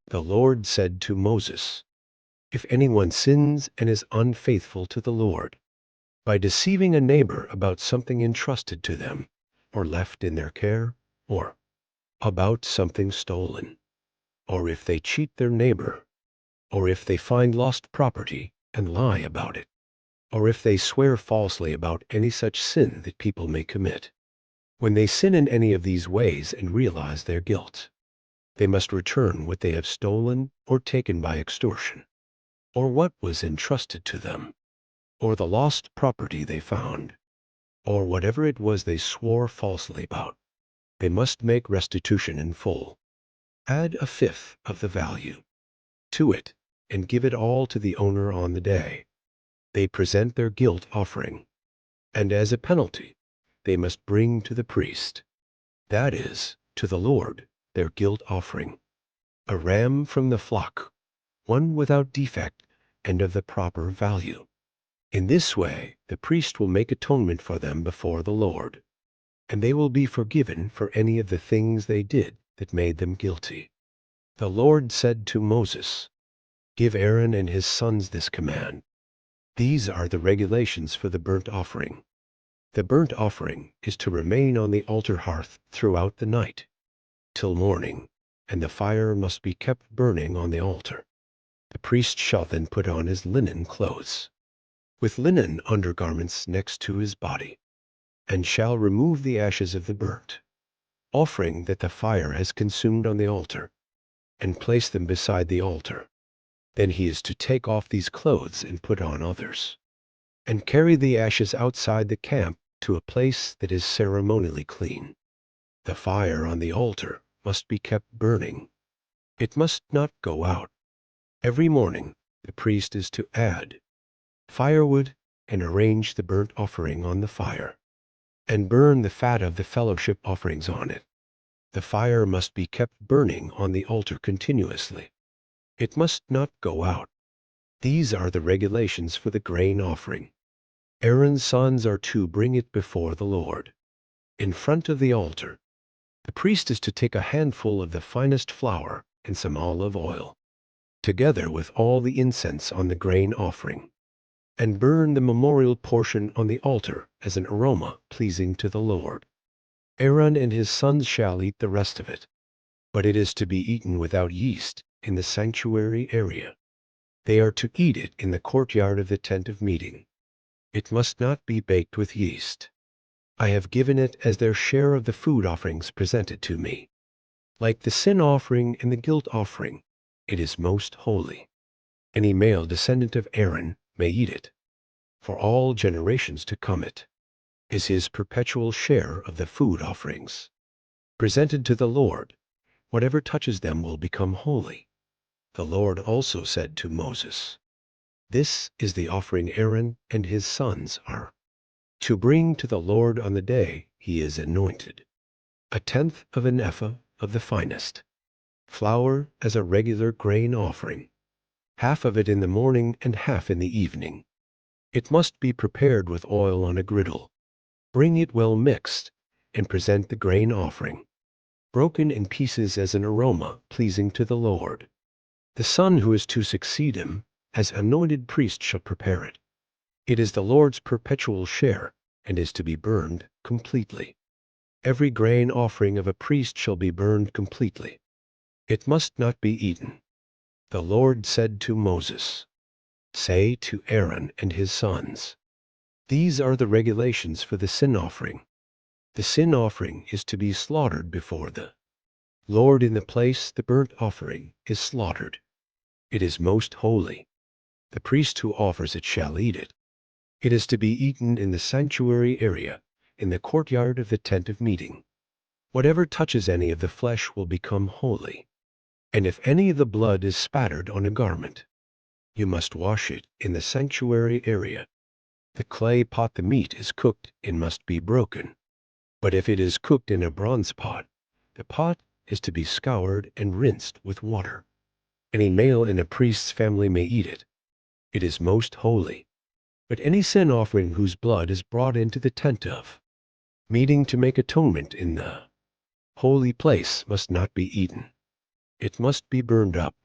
The Lord said to Moses, "If anyone sins and is unfaithful to the Lord, by deceiving a neighbor about something entrusted to them, or left in their care, or about something stolen, or if they cheat their neighbor, or if they find lost property and lie about it, or if they swear falsely about any such sin that people may commit, when they sin in any of these ways and realize their guilt, they must return what they have stolen or taken by extortion, or what was entrusted to them, or the lost property they found, or whatever it was they swore falsely about. They must make restitution in full. Add a fifth of the value to it and give it all to the owner on the day they present their guilt offering. And as a penalty, they must bring to the priest, that is, to the Lord, their guilt offering, a ram from the flock, one without defect and of the proper value. In this way, the priest will make atonement for them before the Lord, and they will be forgiven for any of the things they did that made them guilty. The Lord said to Moses, "Give Aaron and his sons this command. These are the regulations for the burnt offering. The burnt offering is to remain on the altar hearth throughout the night, till morning, and the fire must be kept burning on the altar. The priest shall then put on his linen clothes, with linen undergarments next to his body, and shall remove the ashes of the burnt offering that the fire has consumed on the altar, and place them beside the altar. Then he is to take off these clothes and put on others, and carry the ashes outside the camp to a place that is ceremonially clean. The fire on the altar must be kept burning. It must not go out. Every morning the priest is to add firewood and arrange the burnt offering on the fire, and burn the fat of the fellowship offerings on it. The fire must be kept burning on the altar continuously. It must not go out. These are the regulations for the grain offering. Aaron's sons are to bring it before the Lord. In front of the altar, the priest is to take a handful of the finest flour and some olive oil, together with all the incense on the grain offering, and burn the memorial portion on the altar as an aroma pleasing to the Lord. Aaron and his sons shall eat the rest of it, but it is to be eaten without yeast in the sanctuary area. They are to eat it in the courtyard of the tent of meeting. It must not be baked with yeast. I have given it as their share of the food offerings presented to me. Like the sin offering and the guilt offering, it is most holy. Any male descendant of Aaron may eat it. For all generations to come it is his perpetual share of the food offerings presented to the Lord. Whatever touches them will become holy. The Lord also said to Moses, "This is the offering Aaron and his sons are to bring to the Lord on the day he is anointed: a tenth of an ephah of the finest flour as a regular grain offering, half of it in the morning and half in the evening. It must be prepared with oil on a griddle. Bring it well mixed, and present the grain offering, broken in pieces as an aroma pleasing to the Lord. The son who is to succeed him as anointed priest shall prepare it. It is the Lord's perpetual share, and is to be burned completely. Every grain offering of a priest shall be burned completely. It must not be eaten. The Lord said to Moses, "Say to Aaron and his sons, these are the regulations for the sin offering. The sin offering is to be slaughtered before the Lord in the place the burnt offering is slaughtered. It is most holy. The priest who offers it shall eat it. It is to be eaten in the sanctuary area, in the courtyard of the tent of meeting. Whatever touches any of the flesh will become holy. And if any of the blood is spattered on a garment, you must wash it in the sanctuary area. The clay pot the meat is cooked in must be broken. But if it is cooked in a bronze pot, the pot is to be scoured and rinsed with water. Any male in a priest's family may eat it. It is most holy. But any sin offering whose blood is brought into the tent of meeting to make atonement in the holy place must not be eaten. It must be burned up.